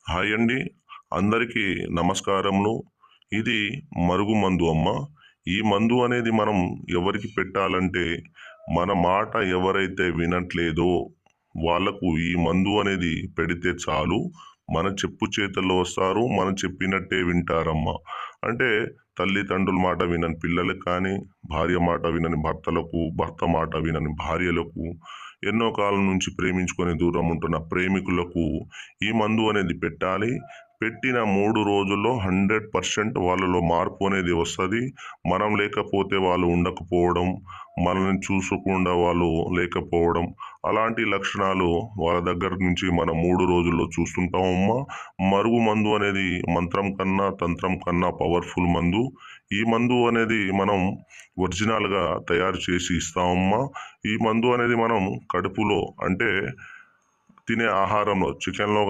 Hi అండి, అందరికీ నమస్కారములు. ఇది మరుగు మందు అమ్మ. ఈ మందు అనేది మనం ఎవరికి పెట్టాలంటే, మన మాట ఎవరైతే వినట్లేదో వాళ్ళకు ఈ మందు అనేది పెడితే చాలు. మన చెప్పు చేతల్లో వస్తారు, మనం చెప్పినట్టే వింటారమ్మా. అంటే తల్లిదండ్రుల మాట వినని పిల్లలకు కానీ, భార్య మాట వినని భర్తలకు, భర్త మాట వినని భార్యలకు, ఎన్నో కాలం నుంచి ప్రేమించుకొని దూరం ఉంటున్న ప్రేమికులకు ఈ మందు అనేది పెట్టాలి. పెట్టిన 3 రోజుల్లో 100% వాళ్ళలో మార్పు అనేది వస్తుంది. మనం లేకపోతే వాళ్ళు ఉండకపోవడం, మనల్ని చూసకుండా వాళ్ళు లేకపోవడం, అలాంటి లక్షణాలు వాళ్ళ దగ్గర నుంచి మనం 3 రోజుల్లో చూస్తుంటామమ్మా. మరుగు మందు అనేది మంత్రం కన్నా తంత్రం కన్నా పవర్ఫుల్ మందు. ఈ మందు అనేది మనం ఒరిజినల్గా తయారు చేసి ఇస్తామమ్మా. ఈ మందు అనేది మనం కడుపులో అంటే తినే ఆహారంలో చికెన్లో